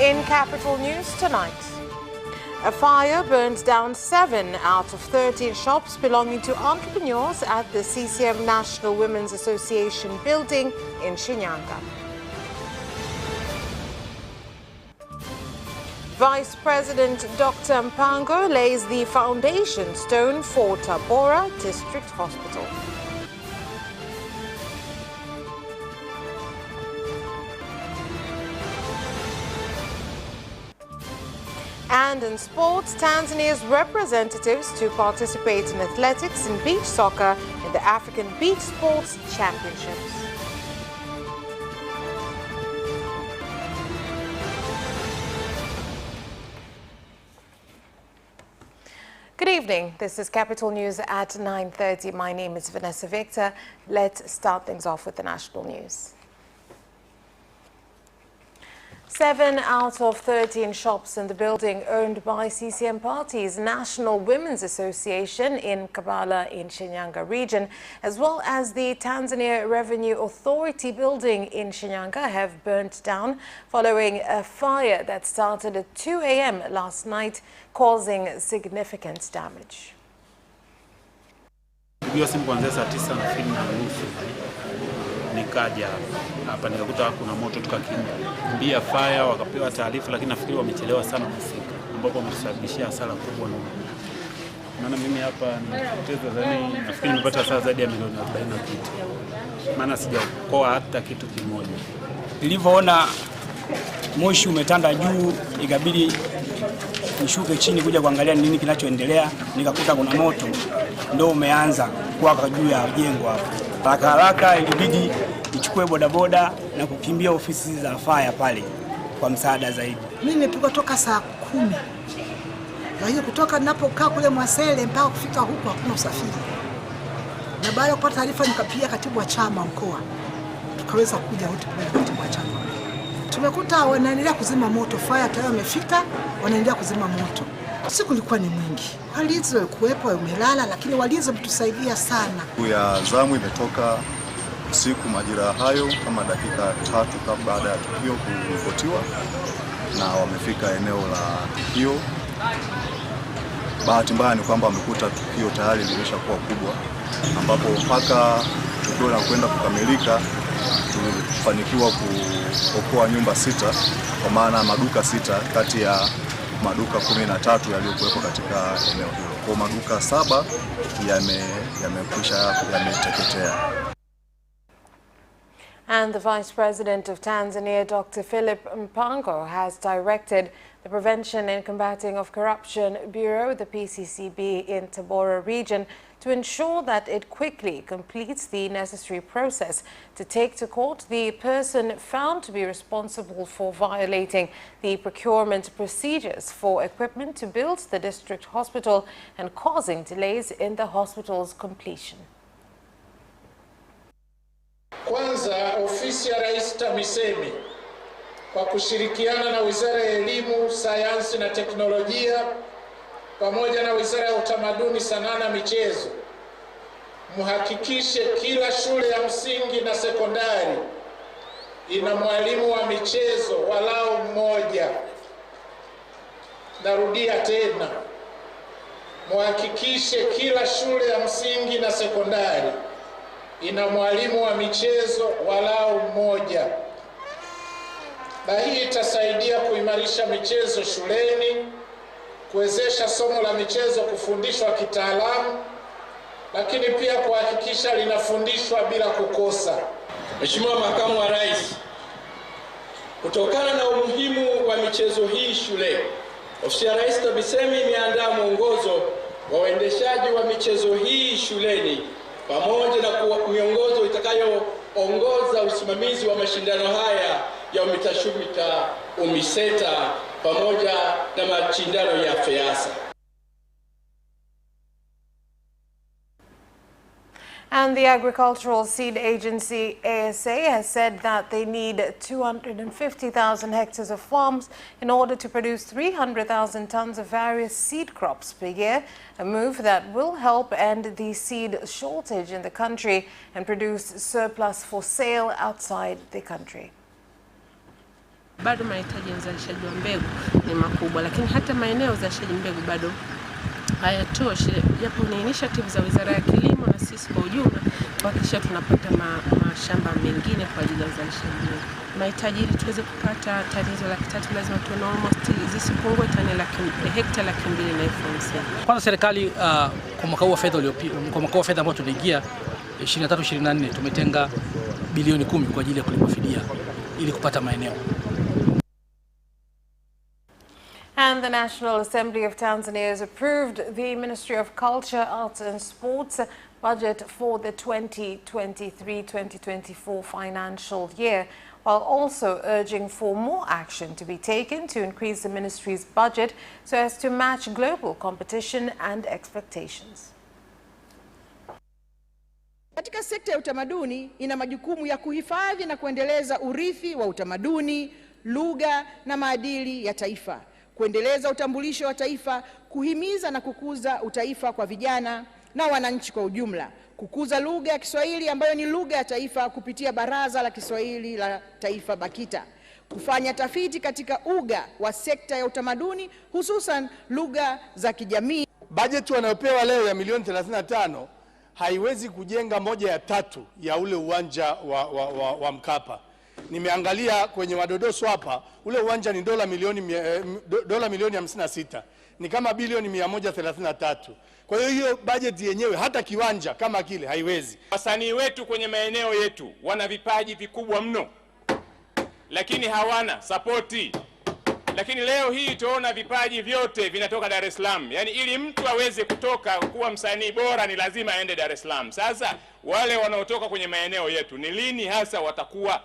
In Capital News tonight, a fire burned down 7 out of 13 shops belonging to entrepreneurs at the CCM National Women's Association building in Shinyanga. Vice President Dr. Mpango lays the foundation stone for Tabora District Hospital. And in sports, Tanzania's representatives to participate in athletics and beach soccer in the African Beach Sports Championships. Good evening. This is Capital News at 9:30. My name is Vanessa Victor. Let's start things off with the national news. 7 out of 13 shops in the building owned by CCM Party's National Women's Association in Kabala in Shinyanga region, as well as the Tanzania Revenue Authority building in Shinyanga, have burnt down following a fire that started at 2 a.m. last night, causing significant damage. Nikaja hapa nikakuta kuna moto, tukakimbia fire, wakapewa taarifa, lakini nafikiri wamechelewa sana kufika, ambapo wametusababishia hasara kubwa. Maana mimi hapa nimepoteza zaidi, nafikiri nimepata hasara zaidi ya milioni 40 kitu, maana sijaokoa hata kitu kimoja. Nilivyoona moshi umetanda juu, ikabidi nishuke chini kuja kuangalia nini kinachoendelea. Nikakuta kuna moto ndio umeanza kuwaka juu ya jengo hapo. Haraka ilibidi nichukue bodaboda na kukimbia ofisi za fire pale kwa msaada zaidi. Mimi nimepigwa toka saa 10. Na hiyo kutoka ninapokaa kule Mwasele mpaka kufika huko hakuna usafiri. Na baada ya kupata taarifa nikapigia katibu wa chama mkoa. Tukaweza kuja wote kwa katibu wa chama. Tumekuta wanaendelea kuzima moto, fire tayari wamefika, wanaendelea kuzima moto. Siku ilikuwa ni mwingi. Walinzi walikuwepo, wamelala, lakini walinzi wametusaidia sana. Ya zamu imetoka usiku majira hayo kama dakika 3 baada ya tukio kuripotiwa, na wamefika eneo la tukio. Bahati mbaya ni kwamba wamekuta tukio tayari limeshakuwa kubwa, ambapo mpaka tukio la kwenda kukamilika tulifanikiwa kuokoa nyumba 6, kwa maana maduka 6 kati ya maduka 13 yaliyokuwepo katika eneo hilo. Kwa maduka 7 yameteketea. And the Vice President of Tanzania, Dr. Philip Mpango, has directed the Prevention and Combating of Corruption Bureau, the PCCB, in Tabora region to ensure that it quickly completes the necessary process to take to court the person found to be responsible for violating the procurement procedures for equipment to build the district hospital and causing delays in the hospital's completion. Kwanza, ofisi ya Rais TAMISEMI kwa kushirikiana na Wizara ya Elimu, Sayansi na Teknolojia pamoja na Wizara ya Utamaduni, Sanaa na Michezo, muhakikishe kila shule ya msingi na sekondari ina mwalimu wa michezo walau mmoja. Narudia tena, muhakikishe kila shule ya msingi na sekondari ina mwalimu wa michezo walau mmoja. Na hii itasaidia kuimarisha michezo shuleni, kuwezesha somo la michezo kufundishwa kitaalamu, lakini pia kuhakikisha linafundishwa bila kukosa. Mheshimiwa Makamu wa Rais, kutokana na umuhimu wa michezo hii shule, Ofisi ya Rais TAMISEMI imeandaa mwongozo wa uendeshaji wa michezo hii shuleni pamoja na miongozo itakayoongoza usimamizi wa mashindano haya ya UMITASHUMITA, UMISETA pamoja na mashindano ya FEASA. And the Agricultural Seed Agency, ASA, has said that they need 250,000 hectares of farms in order to produce 300,000 tons of various seed crops per year, a move that will help end the seed shortage in the country and produce surplus for sale outside the country. Bado mahitaji ya uzalishaji wa mbegu ni makubwa, lakini hata maeneo ya uzalishaji mbegu bado hayatoshi, japo ni initiative za Wizara ya Kilimo na sisi kwa ujumla kuhakikisha tunapata mashamba mengine kwa ajili ya uzalishaji mbegu. Mahitaji ili tuweze kupata tani hizo 300,000 lazima tuwe na almost zisipungue tani hekta 250,000. Kwanza serikali kwa mwaka wa fedha ambao tunaingia 23-24 tumetenga bilioni 10 kwa ajili ya kulipa fidia ili kupata maeneo. And the National Assembly of Tanzania has approved the Ministry of Culture, Arts and Sports budget for the 2023-2024 financial year, while also urging for more action to be taken to increase the ministry's budget so as to match global competition and expectations. Katika sekta ya utamaduni ina majukumu ya kuhifadhi na kuendeleza urithi wa utamaduni, lugha na maadili ya taifa, kuendeleza utambulisho wa taifa, kuhimiza na kukuza utaifa kwa vijana na wananchi kwa ujumla, kukuza lugha ya Kiswahili ambayo ni lugha ya taifa kupitia Baraza la Kiswahili la Taifa BAKITA, kufanya tafiti katika uga wa sekta ya utamaduni hususan lugha za kijamii. Bajeti wanayopewa leo ya milioni 35 haiwezi kujenga moja ya tatu ya ule uwanja wa Mkapa. Nimeangalia kwenye madodoso hapa, ule uwanja ni dola milioni 56, ni kama bilioni 133. Kwa hiyo hiyo bajeti yenyewe hata kiwanja kama kile haiwezi. Wasanii wetu kwenye maeneo yetu wana vipaji vikubwa mno, lakini hawana sapoti. Lakini leo hii tuona vipaji vyote vinatoka Dar es Salaam. Yaani ili mtu aweze kutoka kuwa msanii bora ni lazima aende Dar es Salaam. Sasa wale wanaotoka kwenye maeneo yetu ni lini hasa watakuwa?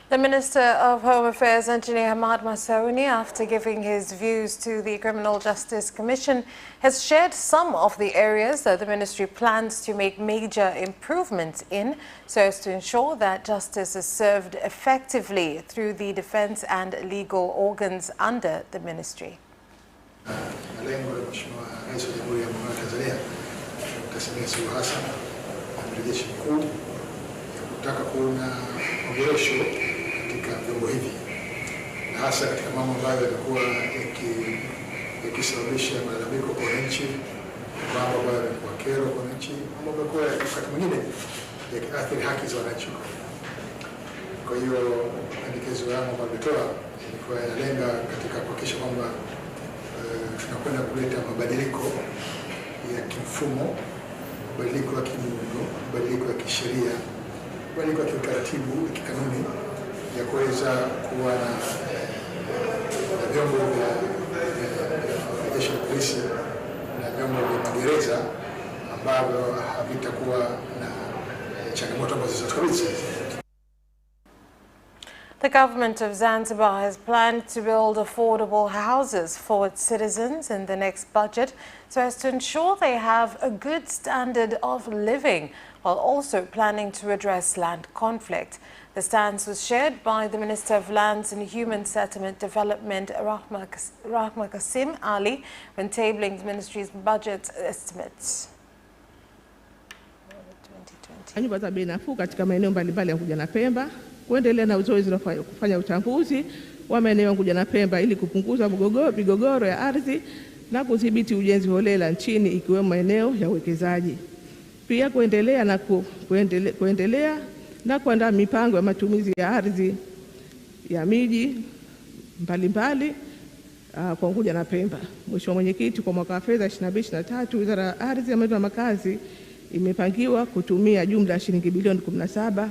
The Minister of Home Affairs, Engineer Hamad Masauni, after giving his views to the Criminal Justice Commission, has shared some of the areas that the ministry plans to make major improvements in so as to ensure that justice is served effectively through the defense and legal organs under the ministry. Malengo ya Mheshimiwa Rais wa Jamhuri ya Muungano wa Tanzania Dr. Samia Suluhu Hassan na Amiri Jeshi Mkuu ya kutaka kuona maboresho katika vyombo hivi, na hasa katika mambo ambayo yalikuwa yakisababisha malalamiko kwa wananchi, mambo ambayo yalikuwa kero kwa wananchi, mambo ambayo wakati mwingine yakiathiri haki za wananchi. Kwa hiyo pendekezo yangu ambayo nimetoa ilikuwa yanalenga katika kuhakikisha kwamba tunakwenda kuleta mabadiliko ya kimfumo, mabadiliko ya kimuundo, mabadiliko ya kisheria, mabadiliko ya kiutaratibu, ya kikanuni, ya kuweza kuwa na vyombo vya jeshi la polisi na vyombo vya magereza ambavyo havitakuwa na changamoto ambazo zitakabili. The government of Zanzibar has planned to build affordable houses for its citizens in the next budget so as to ensure they have a good standard of living, while also planning to address land conflict. The stance was shared by the Minister of Lands and Human Settlement Development, Rahma Kasim Ali, when tabling the ministry's budget estimates. Nyumba za bei nafuu katika maeneo mbalimbali ya Unguja na Pemba, kuendelea na zoezi la kufanya uchambuzi wa maeneo ya Unguja na Pemba ili kupunguza migogoro ya ardhi na kudhibiti ujenzi holela nchini ikiwemo maeneo ya uwekezaji. Pia kuendelea na kuandaa mipango ya matumizi ya ardhi ya miji mbalimbali kwa Unguja na Pemba. Mheshimiwa Mwenyekiti, kwa mwaka wa fedha 22/23 Wizara ya Ardhi ya Maendeleo ya Makazi imepangiwa kutumia jumla ya shilingi bilioni 17.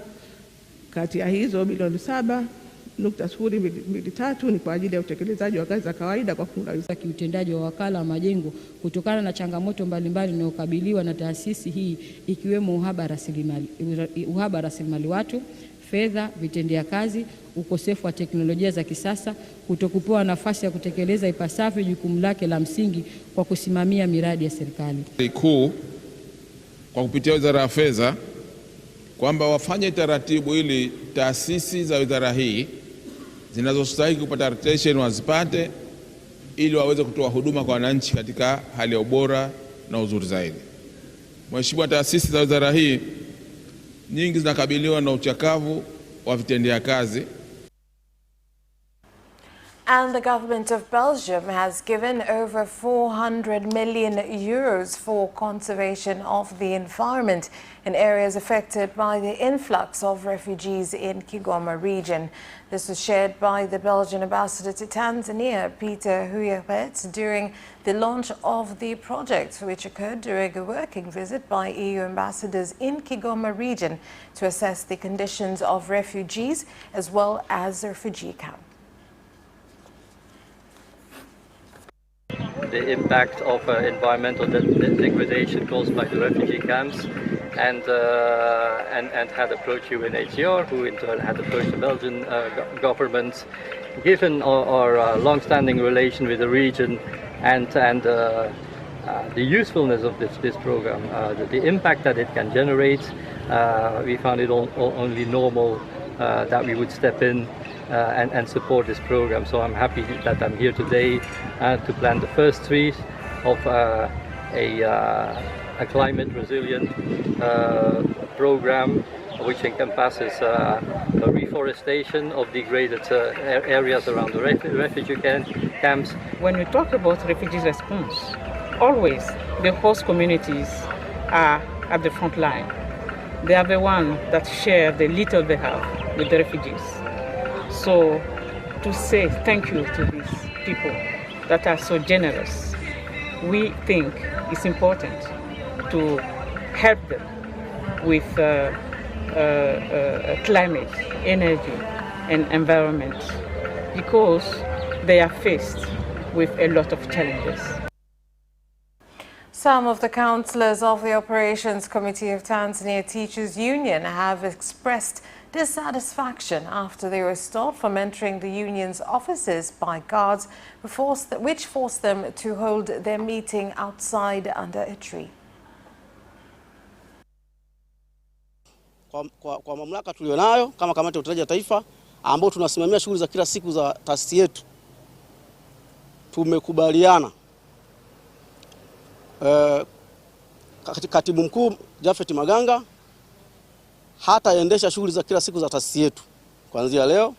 Kati ya hizo bilioni 7.023 ni kwa ajili ya utekelezaji wa kazi za kawaida kwa kurahisisha kiutendaji wa wakala wa majengo kutokana na changamoto mbalimbali inayokabiliwa na taasisi hii ikiwemo uhaba rasilimali watu, fedha, vitendea kazi, ukosefu wa teknolojia za kisasa, kutokupewa nafasi ya kutekeleza ipasavyo jukumu lake la msingi kwa kusimamia miradi ya serikali kuu kwa kupitia Wizara ya Fedha kwamba wafanye taratibu ili taasisi za wizara hii zinazostahili kupata rotation wazipate ili waweze kutoa huduma kwa wananchi katika hali ya ubora na uzuri zaidi. Mheshimiwa, taasisi za wizara hii nyingi zinakabiliwa na uchakavu wa vitendea kazi. And the government of Belgium has given over 400 million euros for conservation of the environment in areas affected by the influx of refugees in Kigoma region. This was shared by the Belgian ambassador to Tanzania, Peter Huyebet, during the launch of the project, which occurred during a working visit by EU ambassadors in Kigoma region to assess the conditions of refugees as well as the refugee camp. The impact of environmental degradation caused by the refugee camps, and had approached UNHCR, who in turn had approached the Belgian government. Given our long-standing relation with the region and the usefulness of this program, the impact that it can generate, we found it only normal that we would step in and support this program. So I'm happy that I'm here today to plant the first trees of a climate resilient program, which encompasses reforestation of degraded areas around the refugee camps. When we talk about refugee response, always the host communities are at the front line. They are the ones that share the little they have with the refugees. So to say thank you to these people that are so generous, we think it's important to help them with climate, energy and environment, because they are faced with a lot of challenges. Some of the councillors of the Operations Committee of Tanzania Teachers Union have expressed dissatisfaction after they were stopped from entering the union's offices by guards, which forced them to hold their meeting outside under a tree. Kwa mamlaka tulionayo kama kamati ya utendaji wa taifa ambao tunasimamia shughuli za kila siku za taasisi yetu, tumekubaliana katibu mkuu Jafet Maganga hataendesha shughuli za kila siku za taasisi yetu kuanzia leo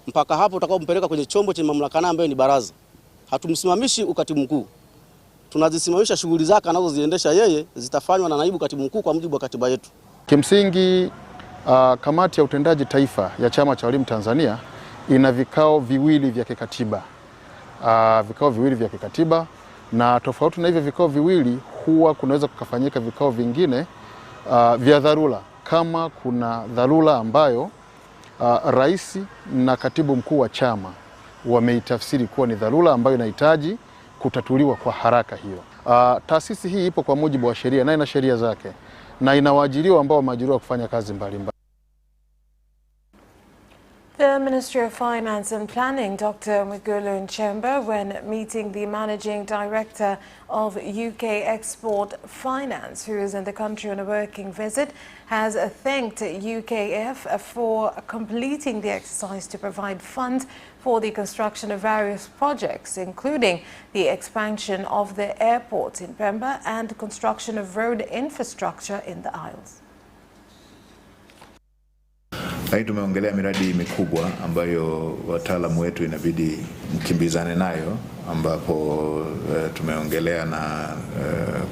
mpaka hapo tutakapompeleka kwenye chombo chenye mamlaka nayo ambayo ni baraza. Hatumsimamishi ukatibu mkuu, tunazisimamisha shughuli zake anazoziendesha yeye, zitafanywa na naibu katibu mkuu kwa mujibu wa katiba yetu. Kimsingi kamati ya utendaji taifa ya Chama cha Walimu Tanzania ina vikao viwili vya kikatiba. Na tofauti na hivyo vikao viwili, huwa kunaweza kukafanyika vikao vingine vya dharura kama kuna dharura ambayo rais na katibu mkuu wa chama wameitafsiri kuwa ni dharura ambayo inahitaji kutatuliwa kwa haraka hiyo. Taasisi hii ipo kwa mujibu wa sheria na ina sheria zake na ina waajiriwa ambao wameajiriwa kufanya kazi mbalimbali. The Ministry of Finance and Planning, Dr. Mwigulu Nchemba, when meeting the Managing Director of UK Export Finance, who is in the country on a working visit, has thanked UKF for completing the exercise to provide funds for the construction of various projects, including the expansion of the airport in Pemba and construction of road infrastructure in the Isles. Lakini tumeongelea miradi mikubwa ambayo wataalamu wetu inabidi mkimbizane nayo, ambapo tumeongelea na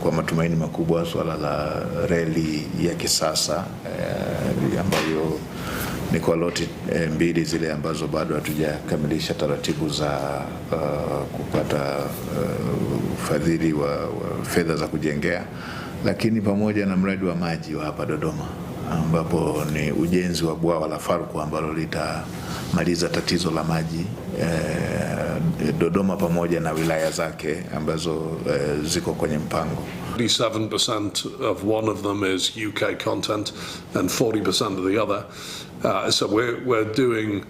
kwa matumaini makubwa swala la reli ya kisasa ambayo ni kwa loti mbili zile ambazo bado hatujakamilisha taratibu za kupata ufadhili wa fedha za kujengea, lakini pamoja na mradi wa maji wa hapa Dodoma ambapo ni ujenzi wa bwawa la Faruku ambalo litamaliza tatizo la maji Dodoma pamoja na wilaya zake ambazo ziko kwenye mpango. 37% of one of them is UK content and 40% of the other. So we're doing,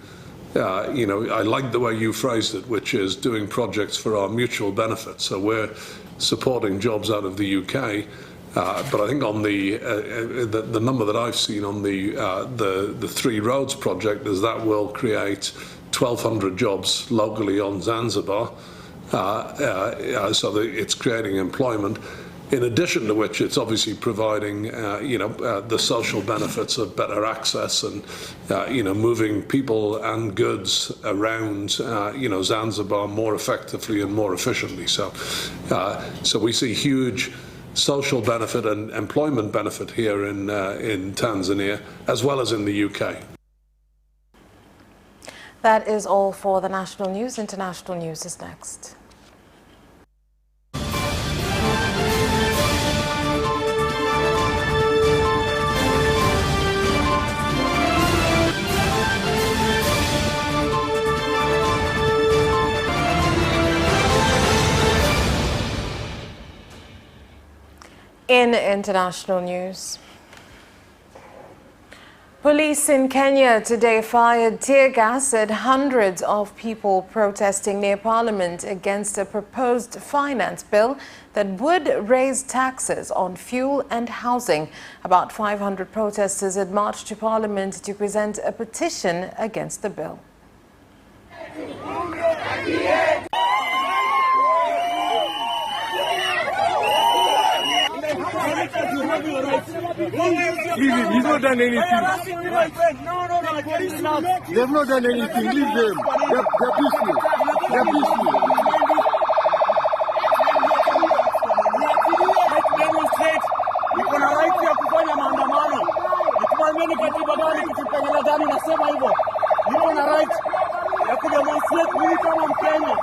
I like the way you phrased it, which is doing projects for our mutual benefit. So we're supporting jobs out of the UK. But I think on the number that I've seen on the Three Roads project is that will create 1,200 jobs locally on Zanzibar, so that it's creating employment. In addition to which, it's obviously providing, the social benefits of better access and, moving people and goods around, Zanzibar more effectively and more efficiently. So we see huge social benefit and employment benefit here in Tanzania, as well as in the UK. That is all for the national news. International news is next. In international news, police in Kenya today fired tear gas at hundreds of people protesting near Parliament against a proposed finance bill that would raise taxes on fuel and housing. About 500 protesters had marched to Parliament to present a petition against the bill. He's not done anything. They've not done anything. Leave them. They're peaceful. They're peaceful. Niko na right ya kufanya maandamano. Nikiamini katiba gani kipengele gani nasema hivyo? Niko na right ya kudemonstrate mimi kama Mkenya.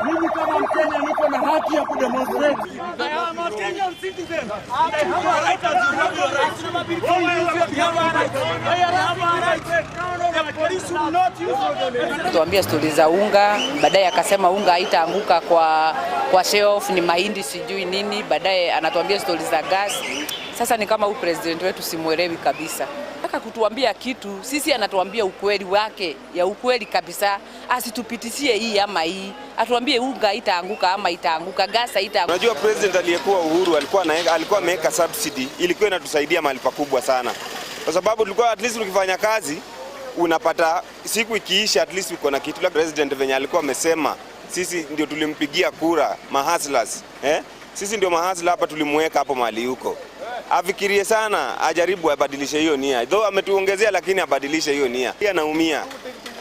Mimi kama Mkenya niko na haki ya kudemonstrate. I am a Kenyan citizen. I have a right to tuambia stori za unga, baadaye akasema unga haitaanguka kwa shelf, ni mahindi sijui nini, baadaye anatuambia stori za gas. Sasa ni kama president wetu simuelewi kabisa. Nataka kutuambia kitu, sisi anatuambia ukweli wake, ya ukweli kabisa, asitupitishie hii ama hii. Atuambie unga haitaanguka ama itaanguka, gas haitaanguka. Unajua president aliyekuwa Uhuru alikuwa ameweka subsidy, ilikuwa inatusaidia mahali pakubwa sana. Kwa sababu tulikuwa at least ukifanya kazi unapata siku ikiisha at least uko na kitu. La president venye alikuwa amesema sisi ndio tulimpigia kura mahaslas, sisi ndio mahasla hapa, tulimweka hapo mahali huko. Afikirie sana, ajaribu abadilishe hiyo nia. Though ametuongezea lakini abadilishe hiyo nia.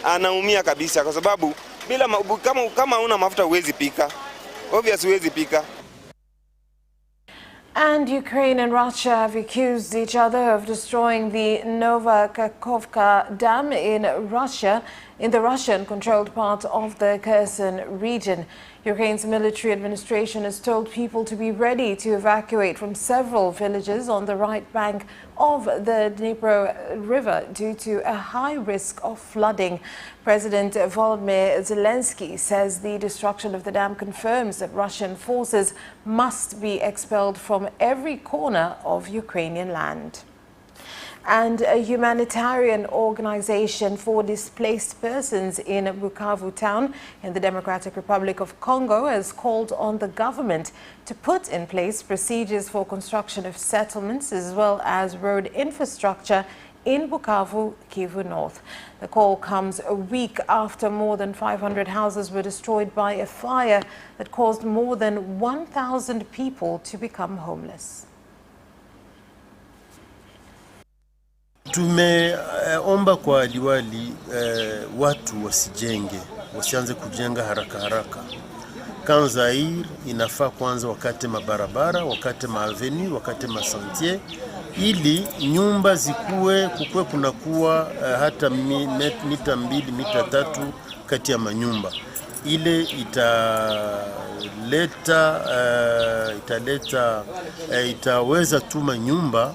Anaumia kabisa kwa sababu bila kama una mafuta huwezi pika. Obviously huwezi pika. And Ukraine and Russia have accused each other of destroying the Novakhovka Dam in the Russian-controlled part of the Kherson region. Ukraine's military administration has told people to be ready to evacuate from several villages on the right bank of the Dnipro River due to a high risk of flooding. President Volodymyr Zelensky says the destruction of the dam confirms that Russian forces must be expelled from every corner of Ukrainian land. And a humanitarian organization for displaced persons in Bukavu town in the Democratic Republic of Congo has called on the government to put in place procedures for construction of settlements as well as road infrastructure in Bukavu, Kivu North. The call comes a week after more than 500 houses were destroyed by a fire that caused more than 1,000 people to become homeless. Tumeomba kwa liwali watu wasianze kujenga haraka. Kanzair inafaa kwanza wakate mabarabara, wakate maavenue, wakate masantier, ili nyumba kukue kunakuwa hata mita 2, mita 3 kati ya manyumba. Ile itaweza tuma nyumba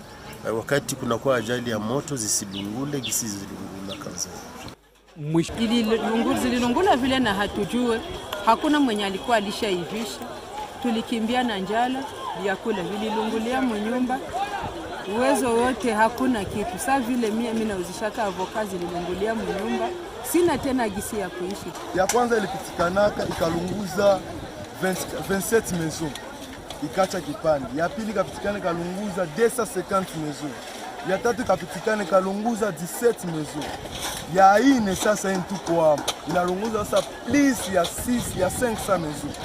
wakati kunakuwa ajali ya moto zisilungule zilungula Kanzair. Zililungula vile na hatujue, hakuna mwenye alikuwa alishaivisha. Tulikimbia na njala, vyakula vililungulia mnyumba. Uwezo wote hakuna kitu. Sasa vile mimi nauzishaka avocado zililungulia mnyumba. Sina tena gisi ya kuishi. Ya kwanza ilipitikanaka ikalunguza 27 maisons. Ikacha kipande. Ya pili kapitikana kalunguza 250 maisons. Ya tatu kapitikana kalunguza 17 maisons. Ya ine sasa tuko hapo. Inalunguza sasa please ya 500 maisons.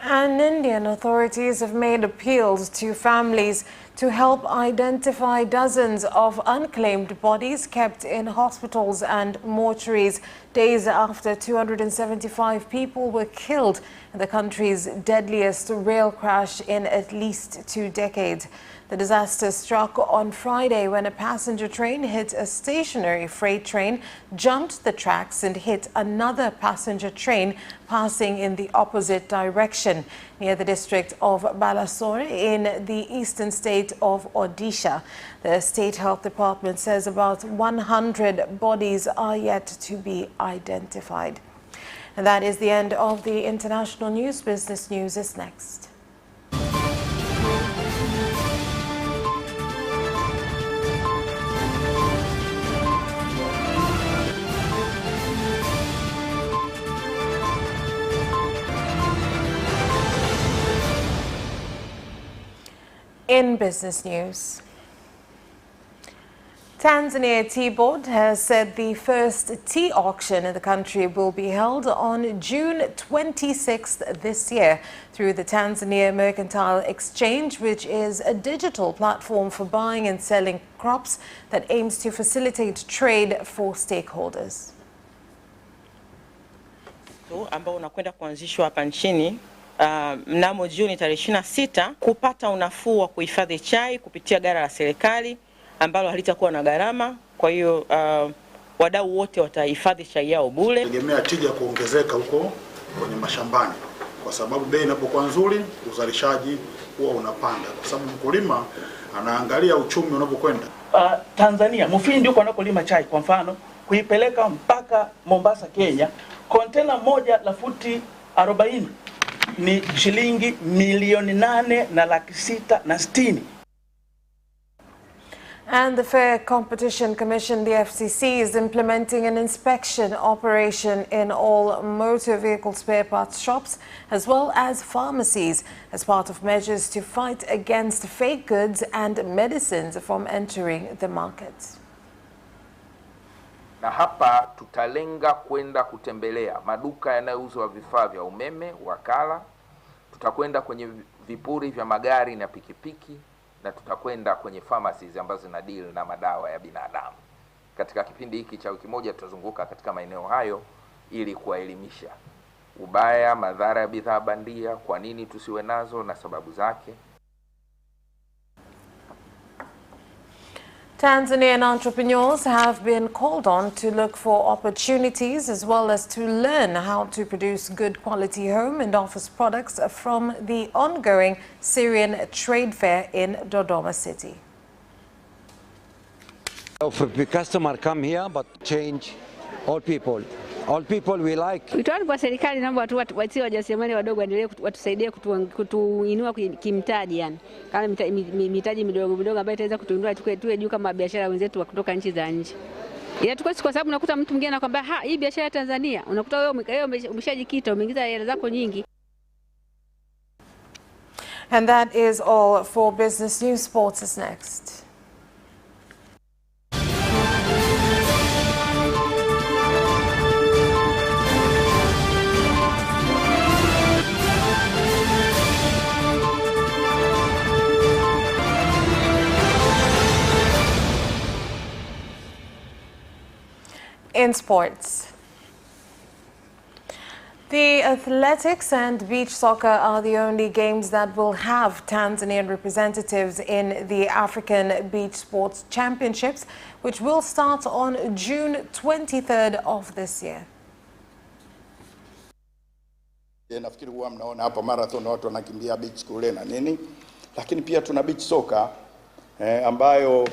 And Indian authorities have made appeals to families to help identify dozens of unclaimed bodies kept in hospitals and mortuaries days after 275 people were killed in the country's deadliest rail crash in at least 2 decades. The disaster struck on Friday when a passenger train hit a stationary freight train, jumped the tracks and hit another passenger train passing in the opposite direction near the district of Balasore in the eastern state of Odisha. The State Health Department says about 100 bodies are yet to be identified. And that is the end of the international news. Business News is next. In business news, Tanzania Tea Board has said the first tea auction in the country will be held on June 26th this year through the Tanzania Mercantile Exchange, which is a digital platform for buying and selling crops that aims to facilitate trade for stakeholders. Ambao unakwenda kuanzishwa hapa nchini mnamo Juni tarehe 26 kupata unafuu wa kuhifadhi chai kupitia gara la serikali ambalo halitakuwa na gharama. Kwa hiyo wadau wote watahifadhi chai yao bure. Tegemea tija kuongezeka huko kwenye mashambani kwa sababu bei inapokuwa nzuri uzalishaji huwa unapanda kwa sababu mkulima anaangalia uchumi unapokwenda. Tanzania Mufindi huko anakolima chai kwa mfano kuipeleka mpaka Mombasa Kenya, kontena moja la futi 40 ni shilingi milioni 8,660,000. And the Fair Competition Commission, the FCC, is implementing an inspection operation in all motor vehicle spare parts shops as well as pharmacies as part of measures to fight against fake goods and medicines from entering the market. Na hapa tutalenga kwenda kutembelea maduka yanayouza vifaa vya umeme, wakala, tutakwenda kwenye vipuri vya magari na pikipiki, na tutakwenda kwenye pharmacies ambazo zina deal na madawa ya binadamu. Katika kipindi hiki cha wiki moja tutazunguka katika maeneo hayo ili kuwaelimisha ubaya, madhara ya bidhaa bandia, kwa nini tusiwe nazo na sababu zake. Tanzanian entrepreneurs have been called on to look for opportunities as well as to learn how to produce good quality home and office products from the ongoing Syrian trade fair in Dodoma City. The customer come here but change all people. All people we like. Wito wangu kwa serikali naomba watu wajasiriamali wadogo waendelee watusaidie kutuinua kimtaji, yani kama mitaji midogo ambayo itaweza kutuinua tuwe juu kama biashara wenzetu kutoka nchi za nje. Ila tukosi kwa sababu unakuta mtu mwingine anakuambia hii biashara ya Tanzania, unakuta wewe umeshajikita umeingiza hela zako nyingi. And that is all for Business News. Sports is next. In sports, the athletics and beach soccer are the only games that will have Tanzanian representatives in the African Beach Sports Championships, which will start on June 23rd of this year. Nafikiri huwa mnaona hapa marathon watu wanakimbia beach kule na nini, lakini pia tuna beach soccer ambayo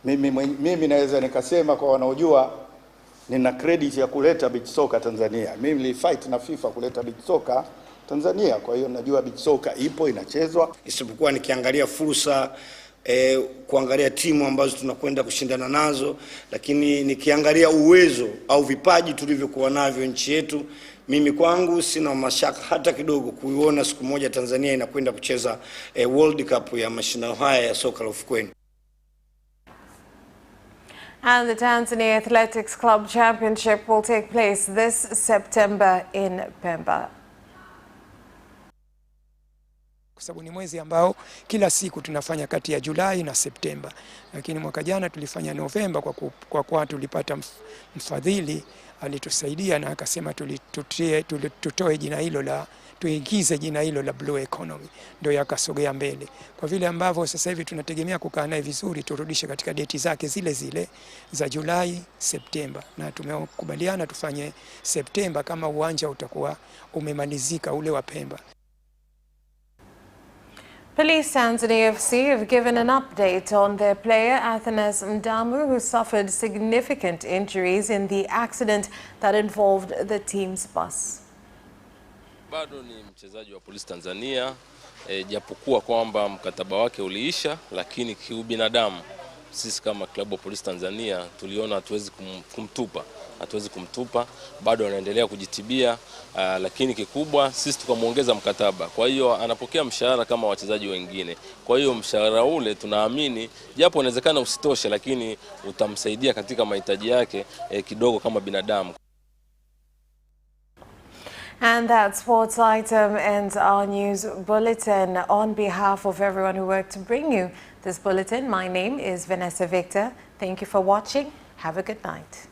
mimi naweza nikasema kwa wanaojua nina credit ya kuleta beach soccer Tanzania. Mimi nilifight na FIFA kuleta beach soccer Tanzania, kwa hiyo najua beach soccer ipo inachezwa, isipokuwa nikiangalia fursa kuangalia timu ambazo tunakwenda kushindana nazo, lakini nikiangalia uwezo au vipaji tulivyokuwa navyo nchi yetu, mimi kwangu sina mashaka hata kidogo kuiona siku moja Tanzania inakwenda kucheza World Cup ya mashindano haya ya soka la ufukweni. And the Tanzania Athletics Club Championship will take place this September in Pemba. kwa sababu ni mwezi ambao kila siku tunafanya kati ya Julai na Septemba, lakini mwaka jana tulifanya Novemba kwa kuwa tulipata mfadhili alitusaidia na akasema tutoe jina hilo la tuingize jina hilo la Blue Economy, ndio yakasogea mbele. Kwa vile ambavyo sasa hivi tunategemea kukaa naye vizuri, turudishe katika deti zake zile zile za Julai, Septemba, na tumekubaliana tufanye Septemba kama uwanja utakuwa umemalizika ule wa Pemba. Police Tanzania FC have given an update on their player Athanas Mdamu, who suffered significant injuries in the accident that involved the team's bus. Bado ni mchezaji wa Police Tanzania, japokuwa kwamba mkataba wake uliisha, lakini kiubinadamu sisi kama klabu ya Police Tanzania tuliona hatuwezi kumtupa, bado anaendelea kujitibia, lakini kikubwa sisi tukamuongeza mkataba. Kwa hiyo anapokea mshahara kama wachezaji wengine. Kwa hiyo mshahara ule tunaamini japo inawezekana usitoshe, lakini utamsaidia katika mahitaji yake kidogo kama binadamu. And that sports item ends our news bulletin. On behalf of everyone who worked to bring you this bulletin, my name is Vanessa Victor. Thank you for watching. Have a good night.